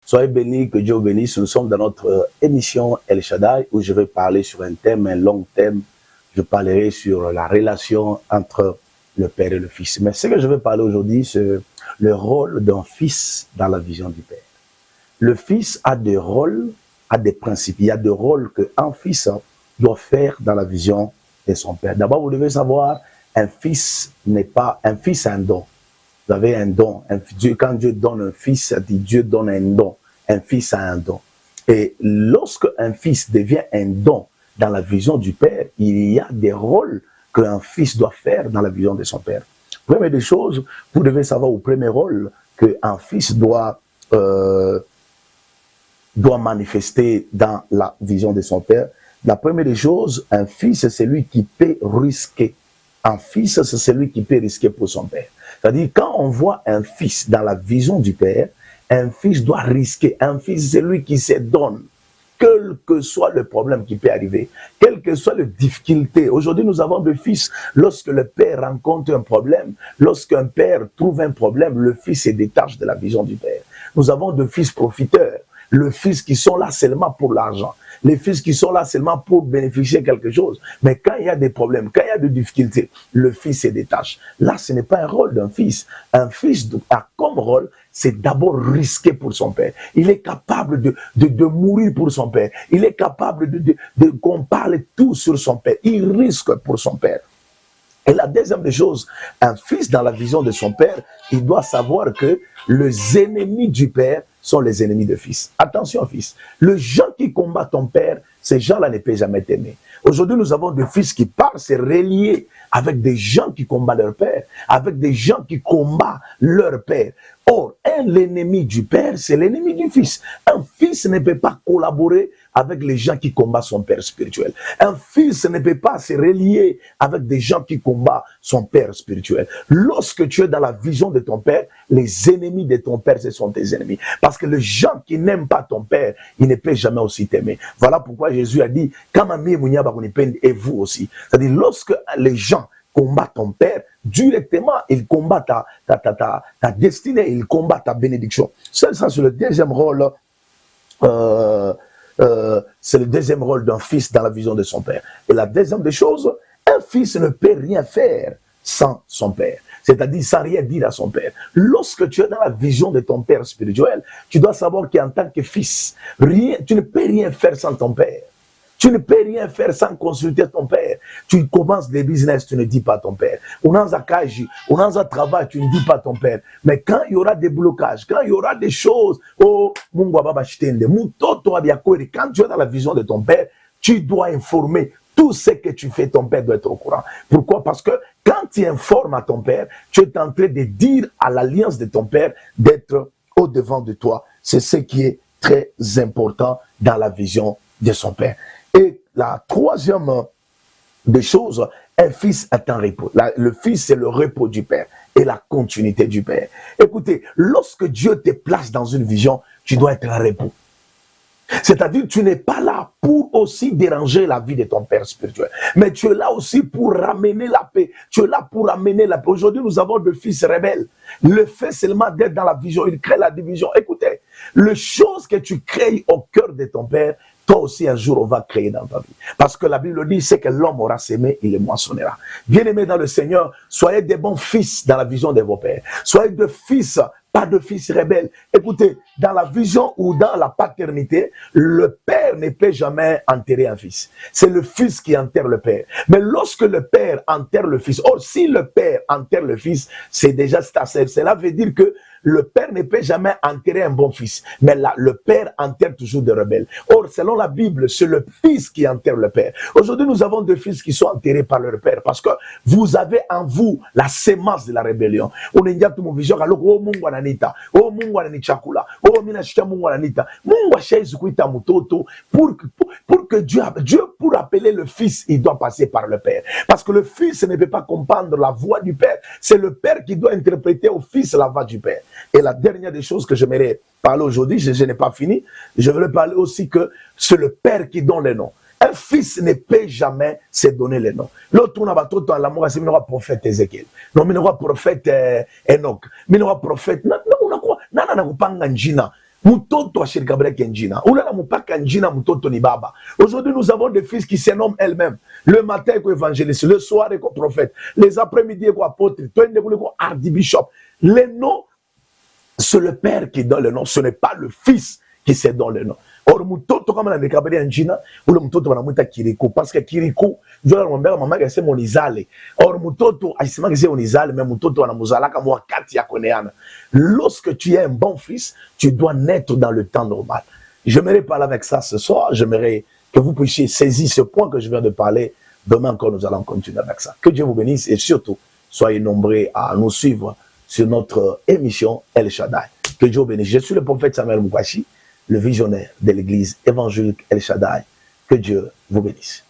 Soyez bénis, que Dieu vous bénisse. Nous sommes dans notre émission El Shaddai où je vais parler sur un thème, un long thème. Je parlerai sur la relation entre le Père et le Fils. Mais ce que je vais parler aujourd'hui, c'est le rôle d'un fils dans la vision du Père. Le Fils a des rôles, a des principes. Il y a des rôles qu'un fils doit faire dans la vision de son Père. D'abord, vous devez savoir, un fils n'est pas... Un fils a un don. Vous avez un don. Quand Dieu donne un fils, Dieu donne un don. Un fils a un don. Et lorsque un fils devient un don dans la vision du Père, il y a des rôles qu'un fils doit faire dans la vision de son Père. Première des choses, vous devez savoir au premier rôle qu'un fils doit manifester dans la vision de son Père. La première des choses, un fils, c'est celui qui peut risquer. Un fils, c'est celui qui peut risquer pour son Père. C'est-à-dire, quand on voit un fils dans la vision du Père, un fils doit risquer. Un fils, c'est lui qui se donne. Quel que soit le problème qui peut arriver, quelle que soit les difficultés. Aujourd'hui, nous avons des fils, lorsque le père rencontre un problème, lorsqu'un père trouve un problème, le fils se détache de la vision du père. Nous avons des fils profiteurs, les fils qui sont là seulement pour l'argent, les fils qui sont là seulement pour bénéficier de quelque chose. Mais quand il y a des problèmes, quand il y a des difficultés, le fils se détache. Là, ce n'est pas un rôle d'un fils. Un fils a comme rôle, c'est d'abord risquer pour son père. Il est capable de mourir pour son père. Il est capable qu'on parle tout sur son père. Il risque pour son père. Et la deuxième des choses, un fils dans la vision de son père, il doit savoir que les ennemis du père sont les ennemis du fils. Attention fils, les gens qui combattent ton père, ces gens-là ne peuvent jamais t'aimer. Aujourd'hui, nous avons des fils qui partent se relier avec des gens qui combattent leur père, avec des gens qui combattent leur père. Or, l'ennemi du père, c'est l'ennemi du fils. Un fils ne peut pas collaborer avec les gens qui combattent son père spirituel. Un fils ne peut pas se relier avec des gens qui combattent son père spirituel. Lorsque tu es dans la vision de ton père, les ennemis de ton père, ce sont tes ennemis. Parce que les gens qui n'aiment pas ton père, ils ne peuvent jamais aussi t'aimer. Voilà pourquoi Jésus a dit, et vous aussi. C'est-à-dire, lorsque les gens combattent ton père, directement, ils combattent ta destinée, ils combattent ta bénédiction. Ça c'est le deuxième rôle. C'est le deuxième rôle d'un fils dans la vision de son père. Et la deuxième des choses, un fils ne peut rien faire sans son père. C'est-à-dire sans rien dire à son père. Lorsque tu es dans la vision de ton père spirituel, tu dois savoir qu'en tant que fils, tu ne peux rien faire sans ton père. Tu ne peux rien faire sans consulter ton père. Tu commences des business, tu ne dis pas à ton père. On a un travail, tu ne dis pas à ton père. Mais quand il y aura des blocages, quand il y aura des choses, quand tu es dans la vision de ton père, tu dois informer tout ce que tu fais, ton père doit être au courant. Pourquoi? Parce que quand tu informes à ton père, tu es en train de dire à l'alliance de ton père d'être au-devant de toi. C'est ce qui est très important dans la vision de son père. Et la troisième des choses, un fils est un repos. Le fils, c'est le repos du père et la continuité du père. Écoutez, lorsque Dieu te place dans une vision, tu dois être un repos. C'est-à-dire, tu n'es pas là pour aussi déranger la vie de ton père spirituel. Mais tu es là aussi pour ramener la paix. Tu es là pour ramener la paix. Aujourd'hui, nous avons des fils rebelles. Le fait seulement d'être dans la vision, il crée la division. Écoutez, les choses que tu crées au cœur de ton père, toi aussi un jour on va créer dans ta vie. Parce que la Bible dit, c'est que l'homme aura sémé, il le moissonnera. Bien-aimés dans le Seigneur, soyez des bons fils dans la vision de vos pères. Soyez des fils, pas de fils rebelles. Écoutez, dans la vision ou dans la paternité, le père ne peut jamais enterrer un fils. C'est le fils qui enterre le père. Mais lorsque le père enterre le fils, or si le père enterre le fils, c'est déjà stassé. Cela veut dire que le père ne peut jamais enterrer un bon fils. Mais là, le père enterre toujours des rebelles. Or, selon la Bible, c'est le fils qui enterre le père. Aujourd'hui, nous avons des fils qui sont enterrés par leur père parce que vous avez en vous la sémence de la rébellion. On est déjà tout mon vision. Alors, oh, Mungu ananita. Oh, Mungu ananichakula. Oh, minashita Mungu ananita. Mungu ashaizukuita mutoto. Pour que Dieu, pour appeler le fils, il doit passer par le père. Parce que le fils ne peut pas comprendre la voix du père. C'est le père qui doit interpréter au fils la voix du père. Et la dernière des choses que j'aimerais parler aujourd'hui, je n'ai pas fini, je voudrais parler aussi que c'est le père qui donne les noms. Un fils ne peut jamais se donner les noms. L'autre, on a battu dans l'amour, c'est le prophète Ézéchiel. Non, mais le prophète Enoch. Mais le prophète, non, on a quoi? Non, non, non, Mutoto a Gabriel Kenjina. Oulala Moupa Kenjina Mutoto ni Baba. Aujourd'hui, nous avons des fils qui se nomment elles-mêmes. Le matin, comme évangéliste, le soir, comme prophète, les après-midi, comme apôtre, comme archbishop. Les noms, c'est le père qui donne le nom, ce n'est pas le fils qui se donne le nom. Or, Mutoto, comme on a Gabriel Kenjina, ou le Mutoto, on a Kiriko, parce que Kiriko, je vais mon père, maman, c'est mon isale. Or, Mutoto, c'est mon isale, mais Mutoto, on a Muzala, comme moi, Katia Koneana. Lorsque tu es un bon fils, tu dois naître dans le temps normal. J'aimerais parler avec ça ce soir. J'aimerais que vous puissiez saisir ce point que je viens de parler. Demain encore, nous allons continuer avec ça. Que Dieu vous bénisse et surtout, soyez nombreux à nous suivre sur notre émission El Shaddai. Que Dieu vous bénisse. Je suis le prophète Samuel Moukwashi, le visionnaire de l'église évangélique El Shaddai. Que Dieu vous bénisse.